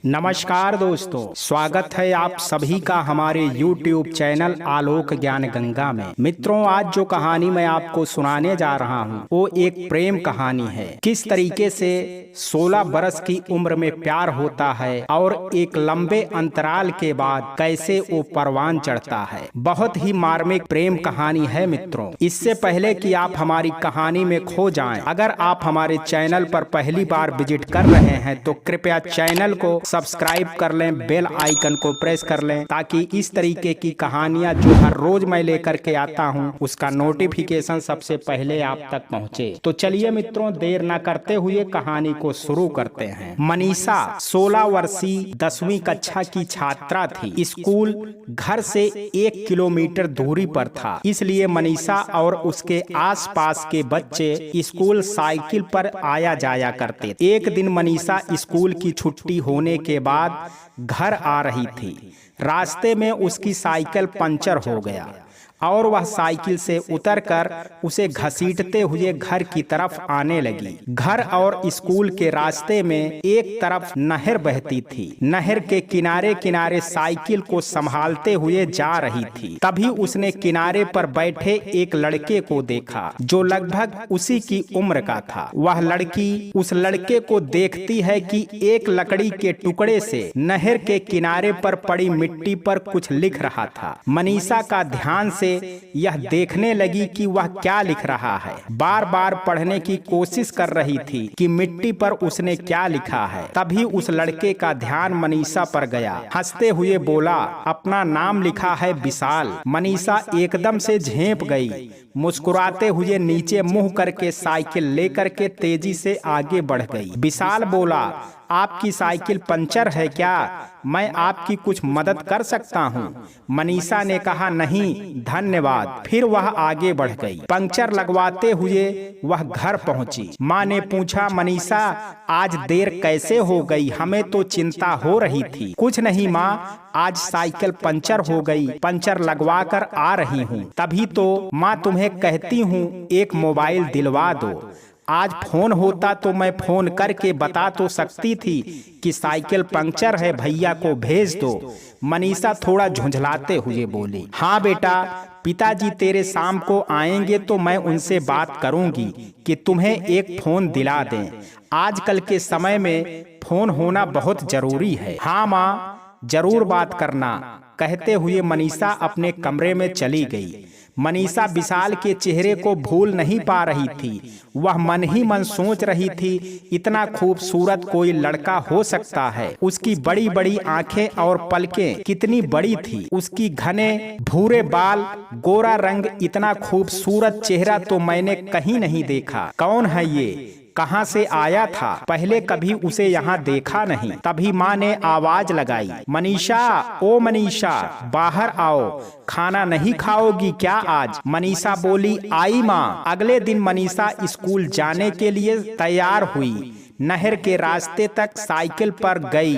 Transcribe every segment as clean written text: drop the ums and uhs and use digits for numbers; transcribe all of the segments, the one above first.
नमस्कार दोस्तों, स्वागत है आप सभी का हमारे YouTube चैनल आलोक ज्ञान गंगा में। मित्रों, आज जो कहानी मैं आपको सुनाने जा रहा हूँ वो एक प्रेम कहानी है। किस तरीके से 16 बरस की उम्र में प्यार होता है और एक लंबे अंतराल के बाद कैसे वो परवान चढ़ता है। बहुत ही मार्मिक प्रेम कहानी है मित्रों। इससे पहले कि आप हमारी कहानी में खो जाएं, अगर आप हमारे चैनल पर पहली बार विजिट कर रहे हैं तो कृपया चैनल को सब्सक्राइब कर लें, बेल आइकन को प्रेस कर लें, ताकि इस तरीके की कहानियां जो हर रोज मैं लेकर के आता हूं उसका नोटिफिकेशन सबसे पहले आप तक पहुंचे। तो चलिए मित्रों, देर न करते हुए कहानी को शुरू करते हैं। मनीषा 16 वर्षीय 10वीं कक्षा की छात्रा थी। स्कूल घर से 1 किलोमीटर दूरी पर था, इसलिए मनीषा और उसके आसपास के बच्चे स्कूल साइकिल पर आया जाया करते। एक दिन मनीषा स्कूल की छुट्टी होने के बाद घर आ रही थी। रास्ते में उसकी साइकिल पंचर हो गया और वह साइकिल से उतरकर उसे घसीटते हुए घर की तरफ आने लगी। घर और स्कूल के रास्ते में एक तरफ नहर बहती थी। नहर के किनारे किनारे साइकिल को संभालते हुए जा रही थी। तभी उसने किनारे पर बैठे एक लड़के को देखा जो लगभग उसी की उम्र का था। वह लड़की उस लड़के को देखती है कि एक लकड़ी के टुकड़े से नहर के किनारे पर पड़ी मिट्टी पर कुछ लिख रहा था। मनीषा का ध्यान से यह देखने लगी कि वह क्या लिख रहा है। बार बार पढ़ने की कोशिश कर रही थी कि मिट्टी पर उसने क्या लिखा है। तभी उस लड़के का ध्यान मनीषा पर गया। हंसते हुए बोला, अपना नाम लिखा है विशाल। मनीषा एकदम से झेंप गई। मुस्कुराते हुए नीचे मुंह करके साइकिल लेकर के तेजी से आगे बढ़ गई। विशाल बोला, आपकी साइकिल पंचर है क्या? मैं आपकी कुछ मदद कर सकता हूँ। मनीषा ने कहा, नहीं धन्यवाद। फिर वह आगे बढ़ गई। पंक्चर लगवाते हुए वह घर पहुंची। माँ ने पूछा, मनीषा आज देर कैसे हो गई? हमें तो चिंता हो रही थी। कुछ नहीं माँ, आज साइकिल पंचर हो गई, पंचर लगवा कर आ रही हूँ। तभी तो माँ तुम्हें कहती हूँ एक मोबाइल दिलवा दो। आज फोन होता तो मैं फोन करके बता तो सकती थी कि साइकिल पंक्चर है, भैया को भेज दो। मनीषा थोड़ा झुंझलाते हुए बोली, हाँ बेटा, पिताजी तेरे शाम को आएंगे तो मैं उनसे बात करूंगी कि तुम्हें एक फोन दिला दें। आजकल के समय में फोन होना बहुत जरूरी है। हाँ माँ, जरूर बात करना। कहते हुए मनीषा अपने कमरे में चली गई। मनीषा विशाल के चेहरे को भूल नहीं पा रही थी। वह मन ही मन सोच रही थी, इतना खूबसूरत कोई लड़का हो सकता है। उसकी बड़ी बड़ी आंखें और पलकें कितनी बड़ी थी। उसकी घने भूरे बाल, गोरा रंग, इतना खूबसूरत चेहरा तो मैंने कहीं नहीं देखा। कौन है ये? कहाँ से आया था? पहले कभी उसे यहाँ देखा नहीं। तभी माँ ने आवाज लगाई, मनीषा, ओ मनीषा, बाहर आओ। खाना नहीं खाओगी क्या आज? मनीषा बोली, आई माँ। अगले दिन मनीषा स्कूल जाने के लिए तैयार हुई। नहर के रास्ते तक साइकिल पर गई,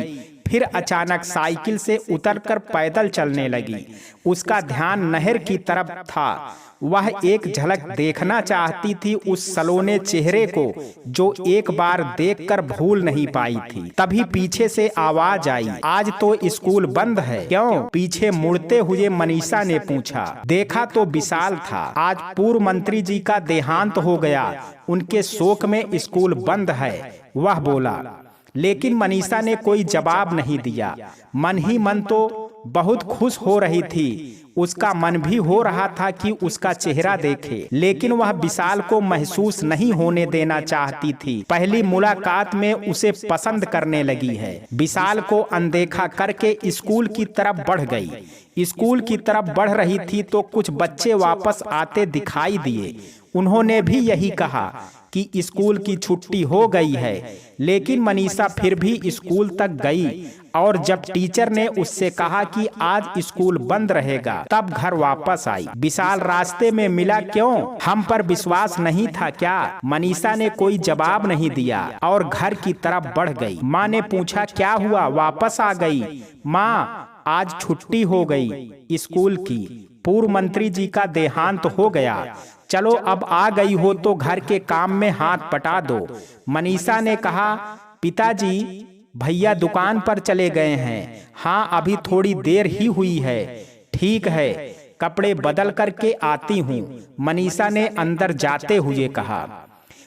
फिर अचानक साइकिल से उतरकर पैदल चलने लगी। उसका ध्यान नहर की तरफ था। वह एक झलक देखना चाहती थी उस सलोने चेहरे को जो एक बार देखकर भूल नहीं पाई थी। तभी पीछे से आवाज आई, आज तो स्कूल बंद है क्यों? पीछे मुड़ते हुए मनीषा ने पूछा। देखा तो विशाल था। आज पूर्व मंत्री जी का देहांत हो गया, उनके शोक में स्कूल बंद है, वह बोला। लेकिन मनीषा ने कोई जवाब नहीं दिया। मन ही मन तो बहुत खुश हो रही थी। उसका मन भी हो रहा था कि उसका चेहरा देखे, लेकिन वह विशाल को महसूस नहीं होने देना चाहती थी। पहली मुलाकात में उसे पसंद करने लगी है। विशाल को अनदेखा करके स्कूल की तरफ बढ़ गई। स्कूल की तरफ बढ़ रही थी तो कुछ बच्चे वापस आते दिखाई दिए। उन्होंने भी यही कहा कि स्कूल की छुट्टी हो गई है, लेकिन मनीषा फिर भी स्कूल तक गई और जब टीचर ने उससे कहा कि आज स्कूल बंद रहेगा तब घर वापस आई। विशाल रास्ते में मिला क्यों? हम पर विश्वास नहीं था क्या? मनीषा ने कोई जवाब नहीं दिया और घर की तरफ बढ़ गई। माँ ने पूछा, क्या हुआ, वापस आ गई? माँ, आज छुट्टी हो गई स्कूल की, पूर्व मंत्री जी का देहांत हो गया। चलो अब आ गई हो तो घर के काम में हाथ बटा दो। मनीषा ने कहा, पिताजी भैया दुकान पर चले गए हैं। हाँ, अभी थोड़ी देर ही हुई है। ठीक है, कपड़े बदल करके आती हूँ, मनीषा ने अंदर जाते हुए कहा।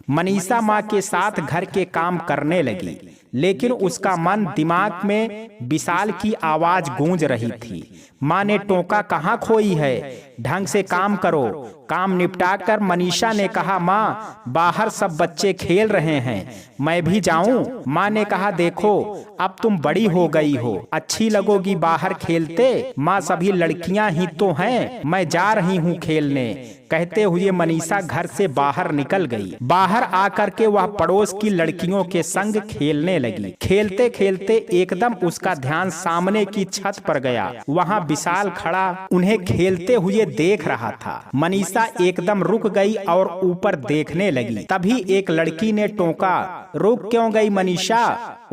मनीषा माँ के साथ घर के काम करने लगी, लेकिन उसका मन दिमाग में विशाल की आवाज गूंज रही थी। माँ ने टोका, कहाँ खोई है, ढंग से काम करो। काम निपटाकर मनीषा ने कहा, माँ बाहर सब बच्चे खेल रहे हैं, मैं भी जाऊं? माँ ने कहा, देखो अब तुम बड़ी हो गई हो, अच्छी लगोगी बाहर खेलते। माँ सभी लड़कियां ही तो हैं, मैं जा रही हूँ खेलने। कहते हुए मनीषा घर से बाहर निकल गई। बाहर आकर के वह पड़ोस की लड़कियों के संग खेलने लगी। खेलते खेलते एकदम उसका ध्यान सामने की छत पर गया। वहाँ विशाल खड़ा उन्हें खेलते हुए देख रहा था। मनीषा एकदम रुक गई और ऊपर देखने लगी। तभी एक लड़की ने टोका, रुक क्यों गई मनीषा,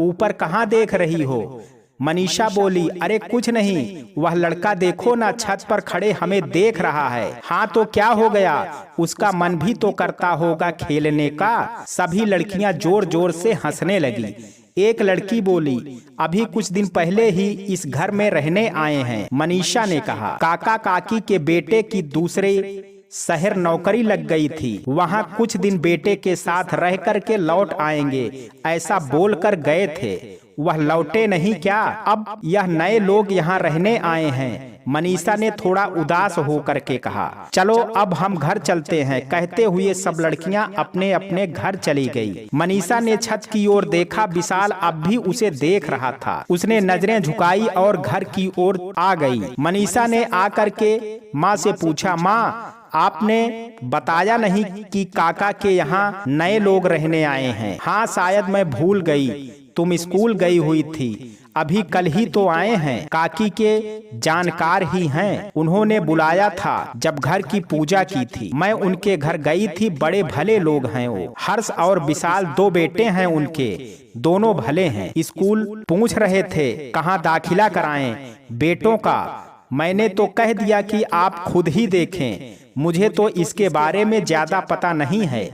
ऊपर कहाँ देख रही हो? मनीषा बोली, अरे कुछ नहीं, वह लड़का देखो ना, छत पर खड़े हमें देख रहा है। हाँ तो क्या हो गया, उसका मन भी तो करता होगा खेलने का। सभी लड़कियां जोर जोर से हंसने लगी। एक लड़की बोली, अभी कुछ दिन पहले ही इस घर में रहने आए हैं। मनीषा ने कहा, काका काकी के बेटे की दूसरे शहर नौकरी लग गई थी, वहाँ कुछ दिन बेटे के साथ रह कर के लौट आएंगे, ऐसा बोलकर गए थे। वह लौटे नहीं क्या? अब यह नए लोग यहाँ रहने आए हैं। मनीषा ने थोड़ा उदास होकर के कहा, चलो अब हम घर चलते हैं। कहते हुए सब लड़कियां अपने अपने घर चली गई। मनीषा ने छत की ओर देखा, विशाल अब भी उसे देख रहा था। उसने नजरें झुकाई और घर की ओर आ गई। मनीषा ने आकर के माँ से पूछा, माँ आपने बताया नहीं कि काका के यहाँ नए लोग रहने आए हैं? हाँ शायद मैं भूल गई, तुम स्कूल गई हुई थी, अभी कल ही तो आए हैं। काकी के जानकार ही हैं, उन्होंने बुलाया था जब घर की पूजा की थी, मैं उनके घर गई थी, बड़े भले लोग हैं वो। हर्ष और विशाल दो बेटे हैं उनके, दोनों भले हैं। स्कूल पूछ रहे थे कहाँ दाखिला कराएं बेटों का, मैंने तो कह दिया कि आप खुद ही देखें, मुझे तो इसके बारे में ज्यादा पता नहीं है।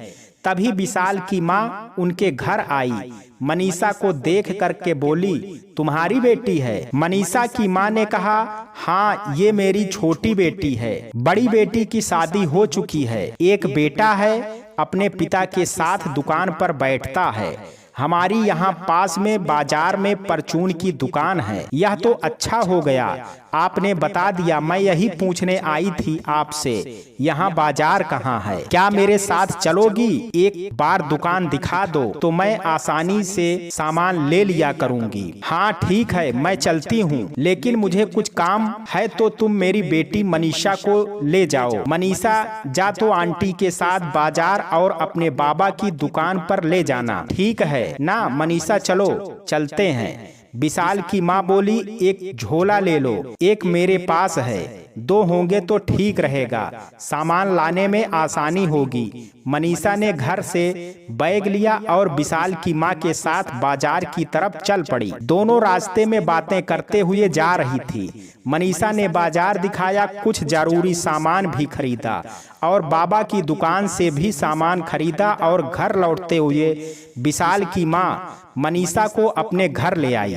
तभी विशाल की माँ उनके घर आई, मनीषा को देख करके बोली, तुम्हारी बेटी है? मनीषा की माँ ने कहा, हाँ ये मेरी छोटी बेटी है, बड़ी बेटी की शादी हो चुकी है, एक बेटा है, अपने पिता के साथ दुकान पर बैठता है। हमारी यहाँ पास में बाजार में परचून की दुकान है। यह तो अच्छा हो गया आपने बता दिया, मैं यही पूछने आई थी आपसे, यहाँ बाजार कहाँ है? क्या मेरे साथ चलोगी? एक बार दुकान दिखा दो तो मैं आसानी से सामान ले लिया करूँगी। हाँ ठीक है, मैं चलती हूँ, लेकिन मुझे कुछ काम है तो तुम मेरी बेटी मनीषा को ले जाओ। मनीषा जा तो आंटी के साथ बाजार और अपने बाबा की दुकान पर ले जाना, ठीक है ना? मनीषा चलो चलते हैं। विशाल की माँ बोली, एक झोला ले लो, एक मेरे पास है, दो होंगे तो ठीक रहेगा, सामान लाने में आसानी होगी। मनीषा ने घर से बैग लिया और विशाल की माँ के साथ बाजार की तरफ चल पड़ी। दोनों रास्ते में बातें करते हुए जा रही थी। मनीषा ने बाजार दिखाया, कुछ जरूरी सामान भी खरीदा और बाबा की दुकान से भी सामान खरीदा और घर लौटते हुए विशाल की माँ मनीषा को अपने घर ले आई।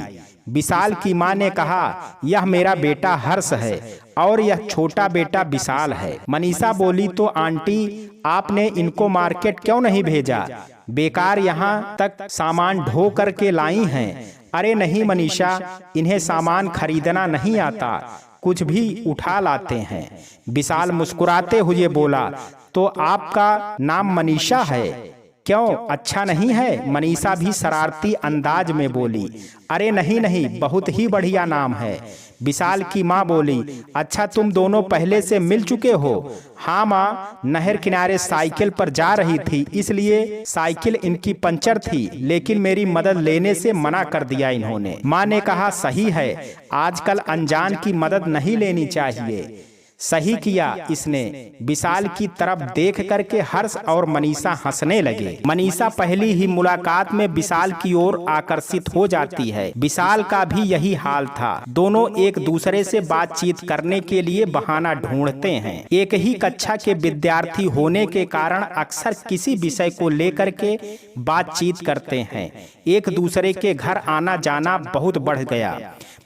विशाल की माँ ने कहा, यह मेरा बेटा हर्ष है और यह छोटा बेटा विशाल है। मनीषा बोली, तो आंटी आपने इनको मार्केट क्यों नहीं भेजा? बेकार यहाँ तक सामान ढो करके लाई हैं। अरे नहीं मनीषा, इन्हें सामान खरीदना नहीं आता, कुछ भी उठा लाते हैं। विशाल मुस्कुराते हुए बोला, तो आपका नाम मनीषा है क्यों, अच्छा नहीं है? मनीषा भी शरारती अंदाज में बोली, अरे नहीं नहीं, बहुत ही बढ़िया नाम है। विशाल की माँ बोली, अच्छा तुम दोनों पहले से मिल चुके हो? हाँ माँ, नहर किनारे साइकिल पर जा रही थी, इसलिए साइकिल इनकी पंचर थी, लेकिन मेरी मदद लेने से मना कर दिया इन्होंने। माँ ने कहा, सही है, आजकल अनजान की मदद नहीं लेनी चाहिए। सही किया इसने। विशाल की तरफ देख करके हर्ष और मनीषा हंसने लगे। मनीषा पहली ही मुलाकात में विशाल की ओर आकर्षित हो जाती है। विशाल का भी यही हाल था। दोनों एक दूसरे से बातचीत करने के लिए बहाना ढूंढते हैं। एक ही कक्षा के विद्यार्थी होने के कारण अक्सर किसी विषय को लेकर के बातचीत करते हैं। एक दूसरे के घर आना जाना बहुत बढ़ गया।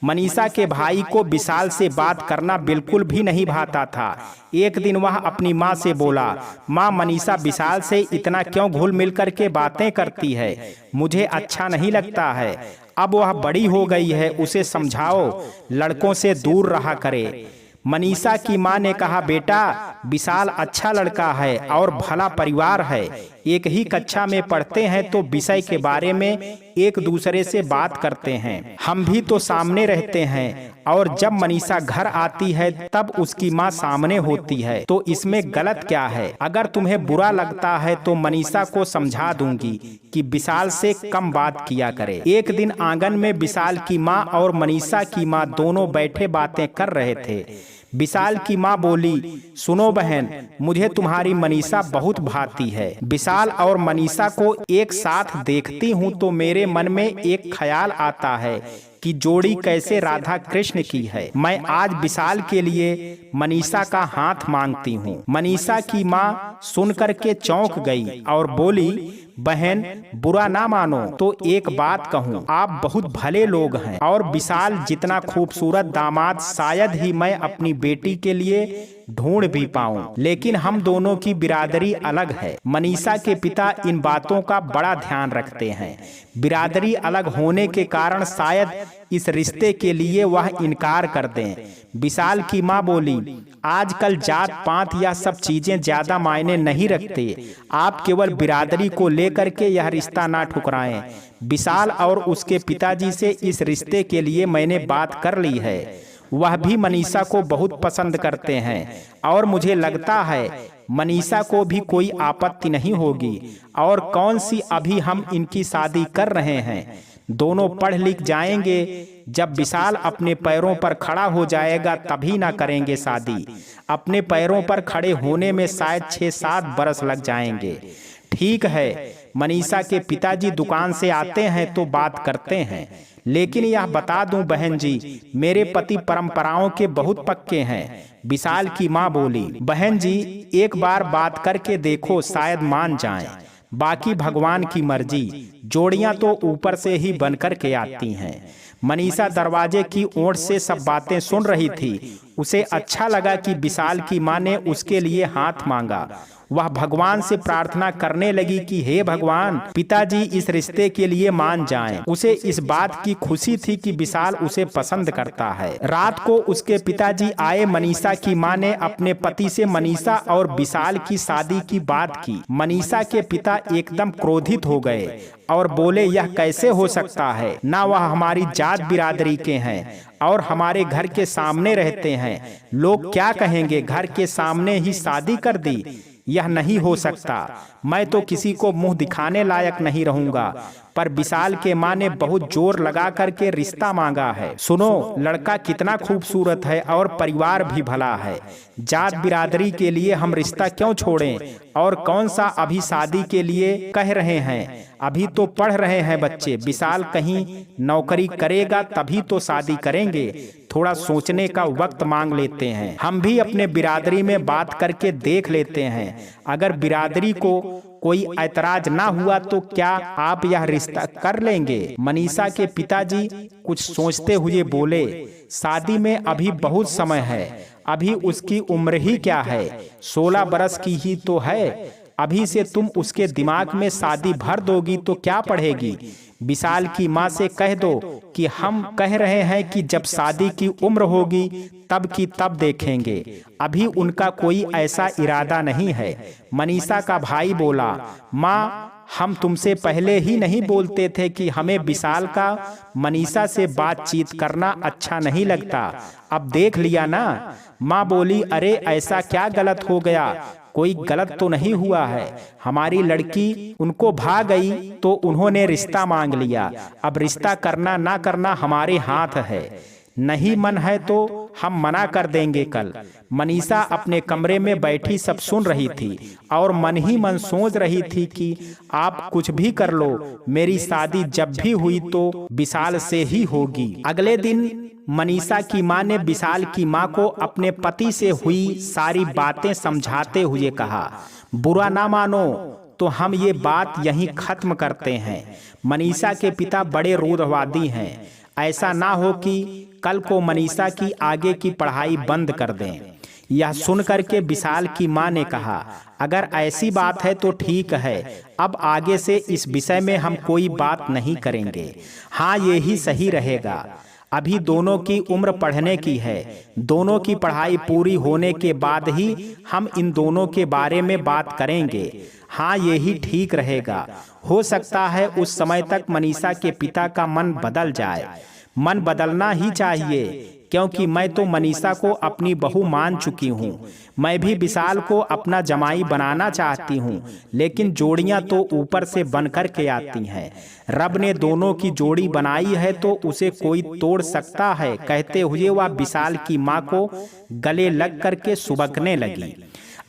मनीषा के भाई को विशाल से बात करना बिल्कुल भी नहीं भाता था। एक दिन वह अपनी माँ से बोला, माँ, मनीषा विशाल से इतना क्यों घुल मिल करके बातें करती है, मुझे अच्छा नहीं लगता है। अब वह बड़ी हो गई है, उसे समझाओ लड़कों से दूर रहा करे। मनीषा की माँ ने कहा, बेटा, विशाल अच्छा लड़का है और भला परिवार है, एक ही कक्षा में पढ़ते हैं तो विषय के बारे में एक दूसरे से बात करते हैं। हम भी तो सामने रहते हैं और जब मनीषा घर आती है तब उसकी माँ सामने होती है, तो इसमें गलत क्या है? अगर तुम्हें बुरा लगता है तो मनीषा को समझा दूंगी कि विशाल से कम बात किया करे। एक दिन आंगन में विशाल की माँ और मनीषा की माँ दोनों बैठे बातें कर रहे थे। विशाल की माँ बोली, सुनो बहन, मुझे तुम्हारी मनीषा बहुत भाती है। विशाल और मनीषा को एक साथ देखती हूँ तो मेरे मन में एक ख्याल आता है कि जोड़ी कैसे राधा कृष्ण की है। मैं आज विशाल के लिए मनीषा का हाथ मांगती हूँ। मनीषा की माँ सुनकर के चौंक गई और बोली, बहन, बुरा ना मानो तो एक बात कहूँ, आप बहुत भले लोग हैं और विशाल जितना खूबसूरत दामाद शायद ही मैं अपनी बेटी के लिए ढूंढ भी पाऊं, लेकिन हम दोनों की बिरादरी अलग है। मनीषा के पिता इन बातों का बड़ा ध्यान रखते हैं। बिरादरी अलग होने के कारण शायद इस रिश्ते के लिए वह इनकार कर दें। विशाल की माँ बोली, आजकल जात पात या सब चीजें ज्यादा मायने नहीं रखते, आप केवल बिरादरी को लेकर के यह रिश्ता ना ठुकराएं। विशाल और उसके पिताजी से इस रिश्ते के लिए मैंने बात कर ली है, वह भी मनीषा को बहुत पसंद करते हैं और मुझे लगता है मनीषा को भी कोई आपत्ति नहीं होगी। और कौन सी अभी हम इनकी शादी कर रहे हैं, दोनों पढ़ लिख जाएंगे, जब विशाल अपने पैरों पर खड़ा हो जाएगा तभी ना करेंगे शादी। अपने पैरों पर खड़े होने में शायद 6-7 बरस लग जाएंगे। ठीक है, मनीषा के पिताजी दुकान से आते हैं तो बात करते हैं, लेकिन यह बता दूं बहन जी, मेरे पति परंपराओं के बहुत पक्के हैं। विशाल की माँ बोली, बहन जी, एक बार बात करके देखो, शायद मान जाएं। बाकी भगवान की मर्जी, जोड़ियां तो ऊपर से ही बनकर के आती हैं। मनीषा दरवाजे की ओर से सब बातें सुन रही थी। उसे अच्छा लगा कि विशाल की माँ ने उसके लिए हाथ मांगा। वह भगवान से प्रार्थना करने लगी कि हे भगवान, पिताजी इस रिश्ते के लिए मान जाएं। उसे इस बात की खुशी थी कि विशाल उसे पसंद करता है। रात को उसके पिताजी आए। मनीषा की माँ ने अपने पति से मनीषा और विशाल की शादी की बात की। मनीषा के पिता एकदम क्रोधित हो गए और बोले, यह कैसे हो सकता है? ना वह हमारी जात बिरादरी के हैं और हमारे घर के सामने रहते हैं, लोग क्या कहेंगे? घर के सामने ही शादी कर दी, यह नहीं हो सकता। मैं तो किसी को मुंह दिखाने लायक नहीं रहूंगा। पर विशाल के माँ ने बहुत जोर लगा करके रिश्ता मांगा है। सुनो, लड़का कितना खूबसूरत है और परिवार भी भला है। जात बिरादरी के लिए हम रिश्ता क्यों छोड़ें? और कौन सा अभी शादी के लिए कह रहे हैं? अभी तो पढ़ रहे हैं बच्चे। विशाल कहीं नौकरी करेगा तभी तो शादी करेंगे। थोड़ा सोचने का वक्त मांग लेते हैं। हम भी अपने बिरादरी में बात करके देख लेते हैं। अगर बिरादरी को कोई ऐतराज ना हुआ तो क्या आप यह रिश्ता कर लेंगे? मनीषा के पिताजी कुछ सोचते हुए बोले, शादी में अभी बहुत समय है। अभी उसकी उम्र ही क्या है, 16 बरस की ही तो है। अभी से तुम उसके दिमाग में शादी भर दोगी तो क्या पढ़ेगी? विशाल की माँ से कह दो कि हम कह रहे हैं कि जब शादी की उम्र होगी तब की तब देखेंगे, अभी उनका कोई ऐसा इरादा नहीं है। मनीषा का भाई बोला, माँ, हम तुमसे पहले ही नहीं बोलते थे कि हमें विशाल का मनीषा से बातचीत करना अच्छा नहीं लगता, अब देख लिया ना। माँ बोली, अरे ऐसा क्या गलत हो गया? कोई गलत तो नहीं हुआ है। हमारी लड़की उनको भा गई तो उन्होंने रिश्ता मांग लिया। अब रिश्ता करना ना करना हमारे हाथ है। नहीं मन है तो हम मना कर देंगे कल। मनीषा अपने कमरे में बैठी सब सुन रही थी और मन ही मन सोच रही थी कि आप कुछ भी कर लो, मेरी शादी जब भी हुई तो विशाल से ही होगी। अगले दिन मनीषा की माँ ने विशाल की माँ को अपने पति से हुई सारी बातें समझाते हुए कहा, बुरा ना मानो तो हम ये बात यहीं खत्म करते हैं। मनीषा के पिता बड़े रूढ़वादी हैं। ऐसा ना हो कि कल को मनीषा की आगे की पढ़ाई बंद कर दें। यह सुनकर के विशाल की मां ने कहा, अगर ऐसी बात है तो ठीक है, अब आगे से इस विषय में हम कोई बात नहीं करेंगे। हाँ, यही सही रहेगा। अभी दोनों की उम्र पढ़ने की है। दोनों की पढ़ाई पूरी होने के बाद ही हम इन दोनों के बारे में बात करेंगे। हाँ, यही ठीक रहेगा। हो सकता है उस समय तक मनीषा के पिता का मन बदल जाए। मन बदलना ही चाहिए, क्योंकि मैं तो मनीषा को अपनी बहू मान चुकी हूँ। मैं भी विशाल को अपना जमाई बनाना चाहती हूँ, लेकिन जोड़ियाँ तो ऊपर से बन कर के आती हैं। रब ने दोनों की जोड़ी बनाई है तो उसे कोई तोड़ सकता है, कहते हुए वह विशाल की माँ को गले लग करके सुबकने लगी।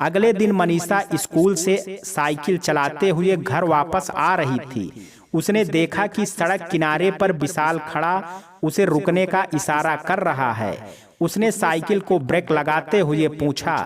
अगले दिन मनीषा स्कूल से साइकिल चलाते हुए घर वापस आ रही थी। उसने देखा कि सड़क किनारे पर विशाल खड़ा उसे रुकने का इशारा कर रहा है। उसने साइकिल को ब्रेक लगाते हुए पूछा,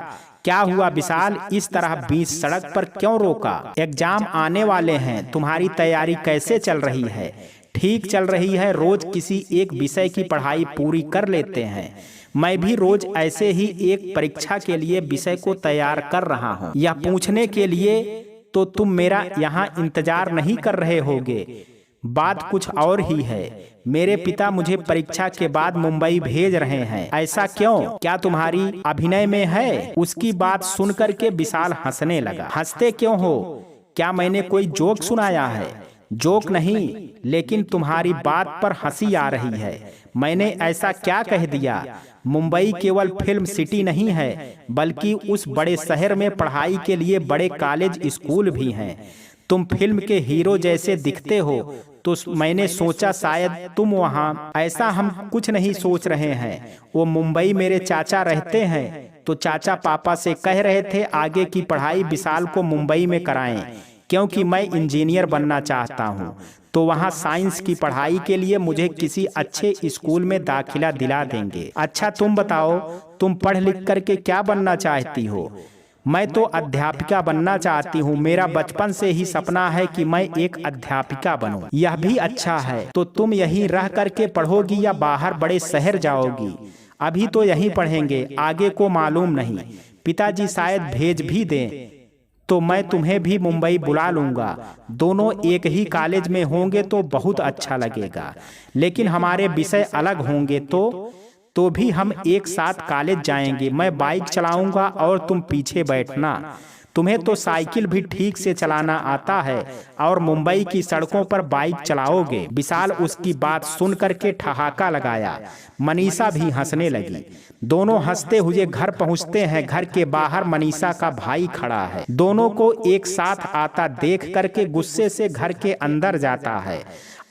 क्या हुआ विशाल, इस तरह बीच सड़क पर क्यों रोका? एग्जाम आने वाले हैं, तुम्हारी तैयारी कैसे चल रही है? ठीक चल रही है, रोज किसी एक विषय की पढ़ाई पूरी कर लेते हैं। मैं भी रोज ऐसे ही एक परीक्षा के लिए विषय को तैयार कर रहा हूँ। यह पूछने के लिए तो तुम मेरा यहाँ इंतजार नहीं कर रहे होगे। बात कुछ और ही है। मेरे पिता मुझे परीक्षा के बाद मुंबई भेज रहे हैं। ऐसा क्यों? क्या तुम्हारी अभिनय में है? उसकी बात सुनकर के विशाल हंसने लगा। हंसते क्यों हो? क्या मैंने कोई जोक सुनाया है? जोक नहीं, लेकिन तुम्हारी बात पर हंसी आ रही है। मैंने ऐसा क्या कह दिया? मुंबई केवल फिल्म सिटी नहीं है, बल्कि उस बड़े शहर में पढ़ाई के लिए बड़े कॉलेज स्कूल भी हैं। तुम फिल्म के हीरो जैसे दिखते हो, तो मैंने सोचा शायद तुम वहाँ। ऐसा हम कुछ नहीं सोच रहे हैं। वो मुंबई मेरे चाचा रहते हैं, तो चाचा पापा से कह रहे थे आगे की पढ़ाई विशाल को मुंबई में कराएं, क्योंकि मैं इंजीनियर बनना चाहता हूँ। तो वहाँ साइंस की पढ़ाई के लिए मुझे किसी अच्छे स्कूल में दाखिला दिला देंगे। अच्छा तुम बताओ, तुम पढ़ लिख करके क्या बनना चाहती हो? मैं तो अध्यापिका बनना चाहती हूँ। मेरा बचपन से ही सपना है कि मैं एक अध्यापिका बनूं। यह भी अच्छा है। तो तुम यहीं रह करके पढ़ोगी या बाहर बड़े शहर जाओगी? अभी तो यहीं पढ़ेंगे, आगे को मालूम नहीं। पिताजी शायद भेज भी दें तो मैं तुम्हें भी मुंबई बुला लूंगा। दोनों एक ही कॉलेज में होंगे तो बहुत अच्छा लगेगा, लेकिन हमारे विषय अलग होंगे तो भी हम एक साथ कॉलेज जाएंगे। मैं बाइक चलाऊंगा और तुम पीछे बैठना। तुम्हें तो साइकिल भी ठीक से चलाना आता है और मुंबई की सड़कों पर बाइक चलाओगे। विशाल उसकी बात सुन करके ठहाका लगाया। मनीषा भी हंसने लगी। दोनों हंसते हुए घर पहुंचते हैं। घर के बाहर मनीषा का भाई खड़ा है। दोनों को एक साथ आता देख करके गुस्से से घर के अंदर जाता है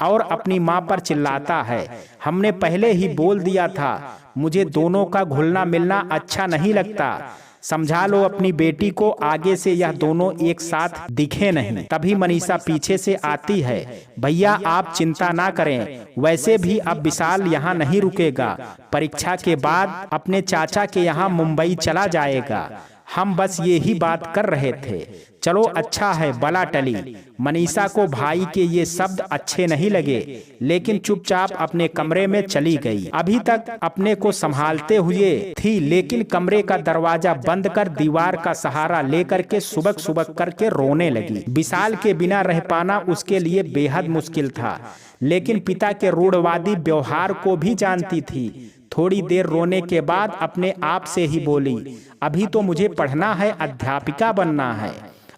और अपनी माँ पर चिल्लाता है, हमने पहले ही बोल दिया था, मुझे दोनों का घुलना मिलना अच्छा नहीं लगता। समझा लो अपनी बेटी को, आगे से यह दोनों एक साथ दिखे नहीं। तभी मनीषा पीछे से आती है, भैया आप चिंता ना करें, वैसे भी अब विशाल यहाँ नहीं रुकेगा। परीक्षा के बाद अपने चाचा के यहाँ मुंबई चला जाएगा। हम बस ये ही बात कर रहे थे। चलो अच्छा है, बला टली। मनीषा को भाई के ये शब्द अच्छे नहीं लगे, लेकिन चुपचाप अपने कमरे में चली गई। अभी तक अपने को संभालते हुए थी, लेकिन कमरे का दरवाजा बंद कर दीवार का सहारा लेकर के सुबक सुबक करके रोने लगी। विशाल के बिना रह पाना उसके लिए बेहद मुश्किल था, लेकिन पिता के रूढ़वादी व्यवहार को भी जानती थी। थोड़ी देर रोने के बाद अपने आप से ही बोली, अभी तो मुझे पढ़ना है, अध्यापिका बनना है।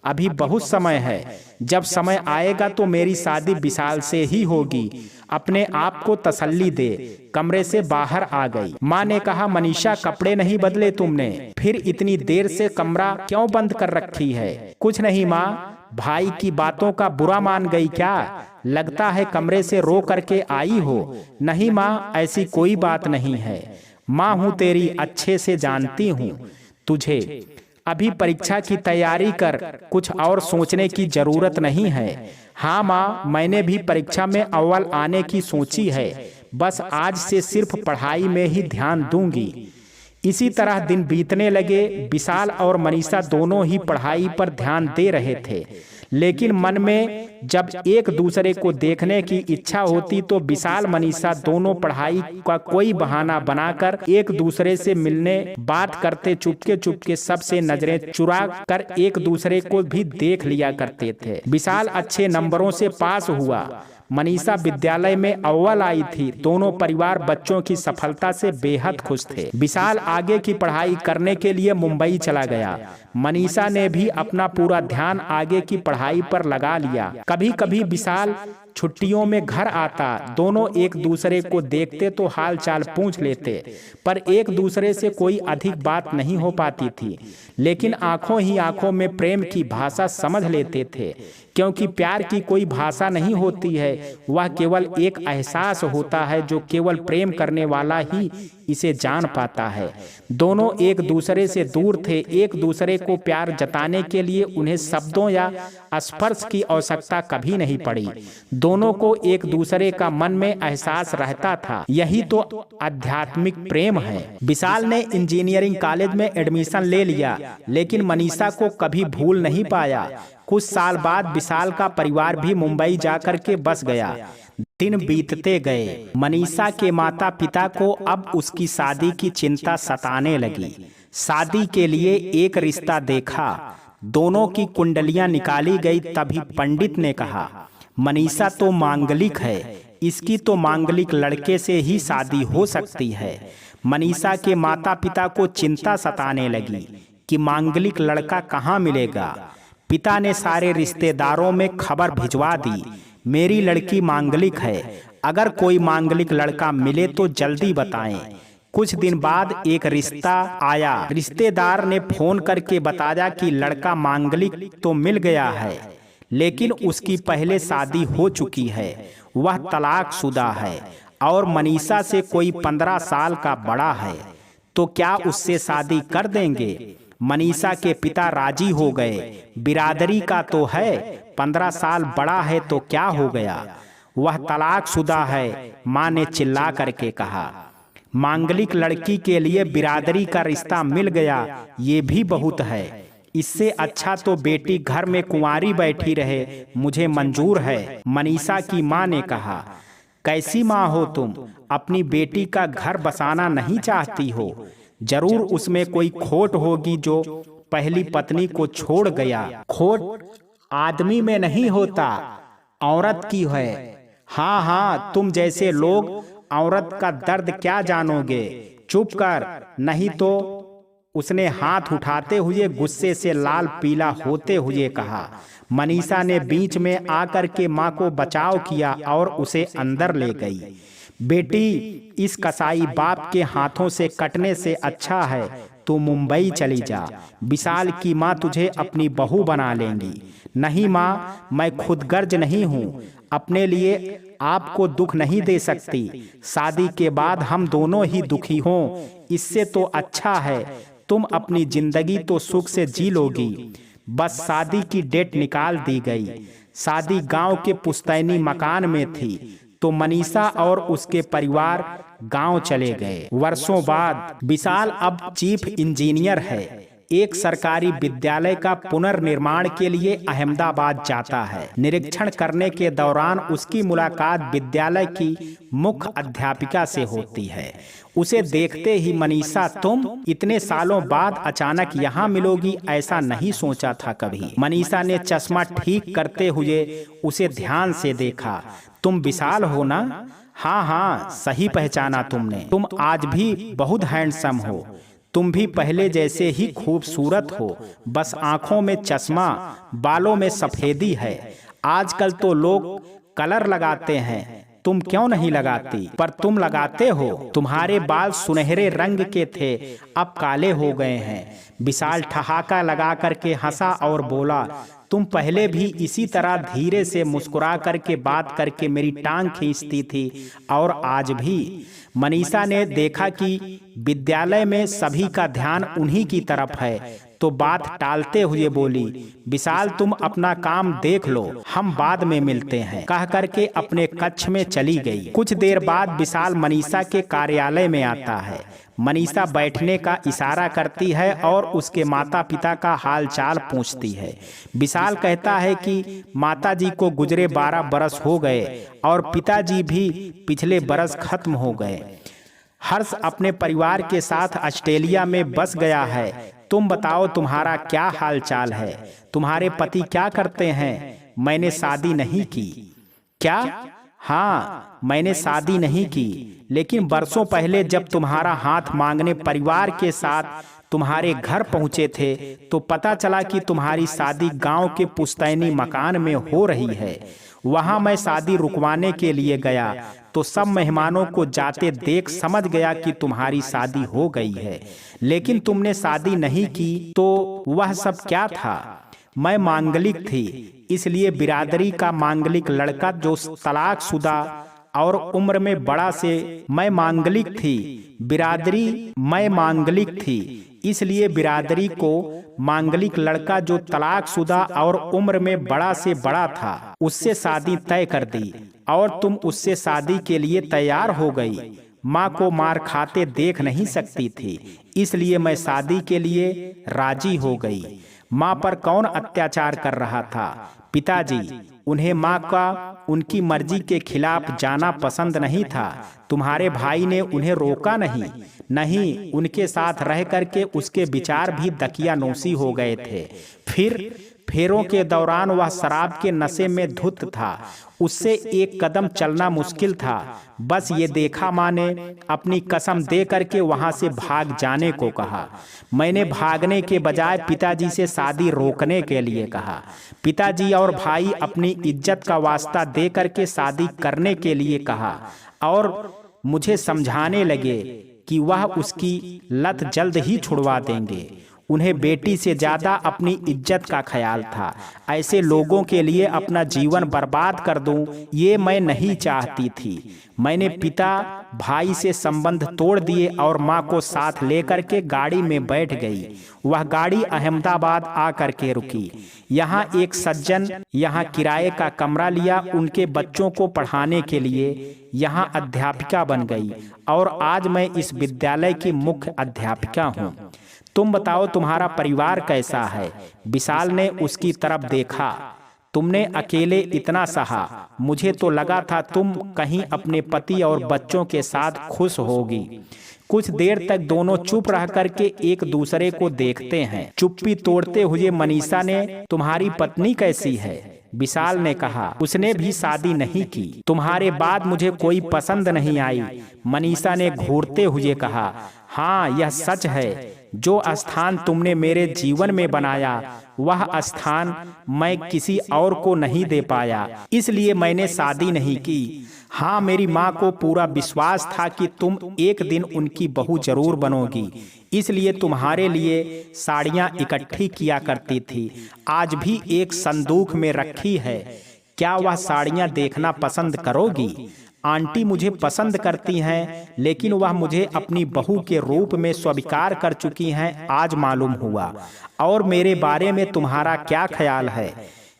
अभी बहुत समय है, जब समय आएगा तो मेरी शादी विशाल से ही होगी। अपने आप को तसल्ली दे। कमरे से बाहर आ गई। माँ ने कहा, मनीषा कपड़े नहीं बदले तुमने? फिर इतनी देर से कमरा क्यों बंद कर रखी है? कुछ नहीं माँ, भाई की बातों का बुरा मान गई क्या? लगता है कमरे से रो करके आई हो। नहीं माँ, ऐसी कोई बात नहीं है। माँ हूँ तेरी, अच्छे से जानती हूँ तुझे। अभी परीक्षा की तैयारी कर, कुछ और सोचने की जरूरत नहीं है। हाँ माँ, मैंने भी परीक्षा में अव्वल आने की सोची है। बस आज से सिर्फ पढ़ाई में ही ध्यान दूंगी। इसी तरह दिन बीतने लगे। विशाल और मनीषा दोनों ही पढ़ाई पर ध्यान दे रहे थे, लेकिन मन में जब एक दूसरे को देखने की इच्छा होती तो विशाल मनीषा दोनों पढ़ाई का कोई बहाना बनाकर एक दूसरे से मिलने बात करते, चुपके चुपके सबसे नजरें चुरा कर एक दूसरे को भी देख लिया करते थे। विशाल अच्छे नंबरों से पास हुआ। मनीषा विद्यालय में अव्वल आई थी। दोनों परिवार बच्चों की सफलता से बेहद खुश थे। विशाल आगे की पढ़ाई करने के लिए मुंबई चला गया। मनीषा ने भी अपना पूरा ध्यान आगे की पढ़ाई पर लगा लिया। कभी कभी विशाल छुट्टियों में घर आता। दोनों एक दूसरे को देखते तो हाल चाल पूछ लेते, पर एक दूसरे से कोई अधिक बात नहीं हो पाती थी। लेकिन आंखों ही आंखों में प्रेम की भाषा समझ लेते थे, क्योंकि प्यार की कोई भाषा नहीं होती है, वह केवल एक एहसास होता है जो केवल प्रेम करने वाला ही इसे जान पाता है। दोनों एक दूसरे से दूर थे। एक दूसरे को प्यार जताने के लिए उन्हें शब्दों या स्पर्श की आवश्यकता कभी नहीं पड़ी। दोनों को एक दूसरे का मन में एहसास रहता था। यही तो आध्यात्मिक प्रेम है। विशाल ने इंजीनियरिंग कॉलेज में एडमिशन ले लिया, लेकिन मनीषा को कभी भूल नहीं पाया। कुछ साल बाद विशाल का परिवार भी मुंबई जाकर के बस गया। दिन बीतते गए। मनीषा के माता पिता को अब उसकी शादी की चिंता सताने लगी। शादी के लिए एक रिश्ता देखा। दोनों की कुंडलियां निकाली गई। तभी पंडित ने कहा, मनीषा तो मांगलिक है, इसकी तो मांगलिक लड़के से ही शादी हो सकती है। मनीषा के माता पिता को चिंता सताने लगी कि मांगलिक लड़का कहाँ मिलेगा। पिता ने सारे रिश्तेदारों में खबर भिजवा दी, मेरी लड़की मांगलिक है, अगर कोई मांगलिक लड़का मिले तो जल्दी बताएं। कुछ दिन बाद एक रिश्ता आया। रिश्तेदार ने फोन करके बताया कि लड़का मांगलिक तो मिल गया है, लेकिन उसकी पहले शादी हो चुकी है, वह तलाकशुदा है और मनीषा से कोई 15 साल का बड़ा है, तो क्या उससे शादी कर देंगे। मनीषा के पिता राजी हो गए। बिरादरी का तो है, 15 साल बड़ा है तो क्या हो गया, वह तलाकशुदा है, मां ने चिल्ला करके कहा। मांगलिक लड़की के लिए बिरादरी का रिश्ता मिल गया, ये भी बहुत है। इससे अच्छा तो बेटी घर में कुंवारी बैठी रहे, मुझे मंजूर है, मनीषा की मां ने कहा। कैसी मां हो तुम, अपनी बेटी का घर बसाना नहीं चाहती हो। जरूर उसमें कोई खोट होगी जो पहली पत्नी को छोड़ गया। खोट आदमी में नहीं होता, औरत की है। हाँ हाँ, तुम जैसे लोग औरत का दर्द क्या जानोगे। चुप कर, नहीं तो, उसने हाथ उठाते हुए गुस्से से लाल पीला होते हुए कहा। मनीषा ने बीच में आकर के मां को बचाव किया और उसे अंदर ले गई। बेटी, इस कसाई बाप के हाथों से कटने से अच्छा है तू मुंबई चली जा। विशाल की माँ तुझे अपनी बहू बना लेंगी। नहीं माँ, मैं खुदगर्ज नहीं हूँ, अपने लिए आपको दुख नहीं दे सकती। शादी के बाद हम दोनों ही दुखी हों, इससे तो अच्छा है तुम अपनी जिंदगी तो सुख से जी लोगी। बस शादी की डेट निकाल दी गई। शादी गांव के पुश्तैनी मकान में थी, तो मनीषा और उसके परिवार गांव चले गए। वर्षों बाद विशाल अब चीफ इंजीनियर है। एक सरकारी विद्यालय का पुनर्निर्माण के लिए अहमदाबाद जाता है। निरीक्षण करने के दौरान उसकी मुलाकात विद्यालय की मुख्य अध्यापिका से होती है। उसे देखते ही मनीषा, तुम इतने सालों बाद अचानक यहाँ मिलोगी, ऐसा नहीं सोचा था कभी। मनीषा ने चश्मा ठीक करते हुए उसे ध्यान से देखा। तुम विशाल हो ना? हाँ हाँ, सही पहचाना तुमने। तुम आज भी बहुत हैंडसम हो। तुम भी पहले जैसे ही खूबसूरत हो, बस आंखों में चश्मा, बालों में सफेदी है। आजकल तो लोग कलर लगाते हैं, तुम क्यों नहीं लगाती? पर तुम लगाते हो। तुम्हारे बाल सुनहरे रंग के थे, अब काले हो गए हैं। विशाल ठहाका लगा करके हंसा और बोला, तुम पहले भी इसी तरह धीरे से मुस्कुरा करके बात करके मेरी टांग खींचती थी, और आज भी। मनीषा ने देखा कि विद्यालय में सभी का ध्यान उन्हीं की तरफ है, तो बात टालते हुए बोली, विशाल तुम अपना काम देख लो, हम बाद में मिलते हैं, कह करके अपने कक्ष में चली गई। कुछ देर बाद विशाल मनीषा के कार्यालय में आता है। मनीषा बैठने का इशारा करती है और उसके माता पिता का हाल चाल पूछती है। विशाल कहता है कि माताजी को गुजरे 12 बरस हो गए और पिताजी भी पिछले बरस खत्म हो गए। हर्ष अपने परिवार के साथ ऑस्ट्रेलिया में बस गया है। तुम बताओ तुम्हारा क्या हाल चाल है? तुम्हारे पति क्या करते हैं? मैंने शादी नहीं की। क्या? हाँ, मैंने शादी नहीं की, लेकिन बरसों पहले जब तुम्हारा हाथ मांगने परिवार के साथ तुम्हारे घर पहुंचे थे तो पता चला कि तुम्हारी शादी गांव के पुश्तैनी मकान में हो रही है। वहां मैं शादी रुकवाने के लिए गया तो सब मेहमानों को जाते देख समझ गया कि तुम्हारी शादी हो गई है, लेकिन तुमने शादी नहीं की। तो वह सब क्या था? मैं मांगलिक थी, इसलिए बिरादरी का मांगलिक लड़का जो तलाकशुदा और उम्र में बड़ा से मैं मांगलिक थी, इसलिए बिरादरी को मांगलिक लड़का जो तलाकशुदा और उम्र में बड़ा से बड़ा था उससे शादी तय कर दी और तुम उससे शादी के लिए तैयार हो गई। माँ को मार खाते देख नहीं सकती थी, इसलिए मैं शादी के लिए राजी हो गई। माँ पर कौन अत्याचार कर रहा था? पिताजी। उन्हें माँ का उनकी मर्जी के खिलाफ जाना पसंद नहीं था। तुम्हारे भाई ने उन्हें रोका नहीं, उनके साथ रह करके उसके विचार भी दकियानूसी हो गए थे। फिर फेरों के दौरान वह शराब के नशे में धुत था, उससे एक कदम चलना मुश्किल था। बस ये देखा माँ ने अपनी कसम दे करके वहां से भाग जाने को कहा। मैंने भागने के बजाय पिताजी से शादी रोकने के लिए कहा। पिताजी और भाई अपनी इज्जत का वास्ता दे करके शादी करने के लिए कहा और मुझे समझाने लगे कि वह उसकी लत जल्द ही छुड़वा देंगे। उन्हें बेटी से ज्यादा अपनी इज्जत का ख्याल था। ऐसे लोगों के लिए अपना जीवन बर्बाद कर दूं, ये मैं नहीं चाहती थी। मैंने पिता भाई से संबंध तोड़ दिए और माँ को साथ लेकर के गाड़ी में बैठ गई। वह गाड़ी अहमदाबाद आकर के रुकी। यहाँ एक सज्जन यहाँ किराए का कमरा लिया, उनके बच्चों को पढ़ाने के लिए यहाँ अध्यापिका बन गई और आज मैं इस विद्यालय की मुख्य अध्यापिका हूँ। तुम बताओ तुम्हारा परिवार कैसा है? विशाल ने उसकी तरफ देखा। तुमने अकेले इतना सहा, मुझे तो लगा था तुम कहीं अपने पति और बच्चों के साथ खुश होगी। कुछ देर तक दोनों चुप रह करके एक दूसरे को देखते हैं। चुप्पी तोड़ते हुए मनीषा ने, तुम्हारी पत्नी कैसी है? विशाल ने कहा, उसने भी शादी नहीं की। तुम्हारे बाद मुझे कोई पसंद नहीं आई। मनीषा ने घूरते हुए कहा, हाँ यह सच है। जो स्थान तुमने मेरे जीवन में बनाया वह स्थान मैं किसी और को नहीं दे पाया, इसलिए मैंने शादी नहीं की। हाँ, मेरी माँ को पूरा विश्वास था कि तुम एक दिन उनकी बहू जरूर बनोगी, इसलिए तुम्हारे लिए साड़ियाँ इकट्ठी किया करती थी। आज भी एक संदूक में रखी है, क्या वह साड़ियाँ देखना पसंद करोगी? आंटी मुझे पसंद करती हैं, लेकिन वह मुझे अपनी बहू के रूप में स्वीकार कर चुकी हैं, आज मालूम हुआ। और मेरे बारे में तुम्हारा क्या ख्याल है?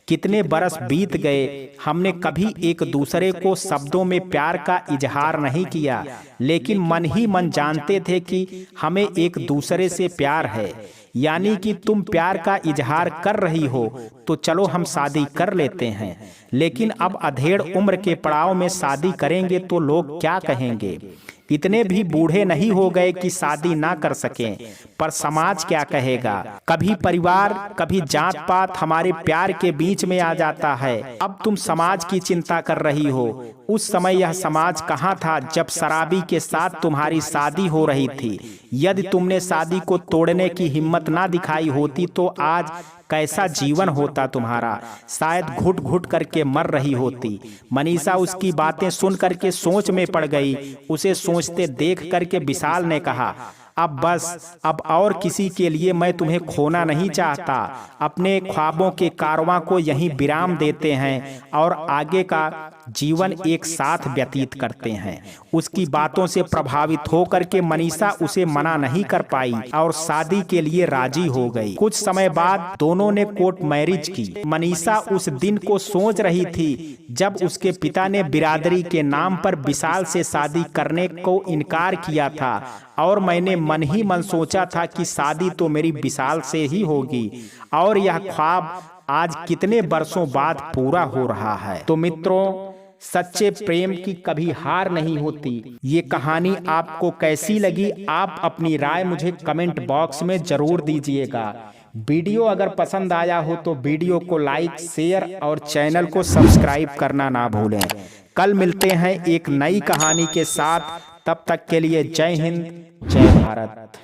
कितने बरस बीत गए, हमने कभी एक दूसरे को शब्दों में प्यार का इजहार नहीं किया, लेकिन मन ही मन जानते थे कि हमें एक दूसरे से प्यार है। यानी कि तुम प्यार का इजहार कर रही हो तो चलो हम शादी कर लेते हैं, लेकिन अब अधेड़ उम्र के पड़ाव में शादी करेंगे तो लोग क्या कहेंगे? इतने भी बूढ़े नहीं हो गए कि शादी ना कर सकें, पर समाज क्या कहेगा? कभी परिवार, कभी जात पात हमारे प्यार के बीच में आ जाता है। अब तुम समाज की चिंता कर रही हो, उस समय यह समाज कहाँ था जब शराबी के साथ तुम्हारी शादी हो रही थी? यदि तुमने शादी को तोड़ने की हिम्मत ना दिखाई होती तो आज कैसा जीवन होता तुम्हारा? शायद घुट घुट करके मर रही होती। मनीषा उसकी बातें सुन करके सोच में पड़ गई। उसे सोचते देख करके विशाल ने कहा, अब बस, अब और किसी के लिए मैं तुम्हें खोना नहीं चाहता। अपने ख्वाबों के कारवां को यहीं विराम देते हैं और आगे का जीवन एक साथ व्यतीत करते हैं। उसकी बातों से प्रभावित होकर के मनीषा उसे मना नहीं कर पाई और शादी के लिए राजी हो गई। कुछ समय बाद दोनों ने कोर्ट मैरिज की। मनीषा उस दिन को सोच रही थी जब उसके पिता ने बिरादरी के नाम पर विशाल से शादी करने को इनकार किया था और मैंने मन ही मन सोचा था कि शादी तो मेरी विशाल से ही होगी और यह ख्वाब आज कितने वर्षों बाद पूरा हो रहा है। तो मित्रों, सच्चे प्रेम की कभी हार नहीं होती। ये कहानी आपको कैसी लगी, आप अपनी राय मुझे कमेंट बॉक्स में जरूर दीजिएगा। वीडियो अगर पसंद आया हो तो वीडियो को लाइक, शेयर और चैनल को सब्सक्राइब करना ना भूलें। कल मिलते हैं एक नई कहानी के साथ, तब तक के लिए जय हिंद, जय भारत।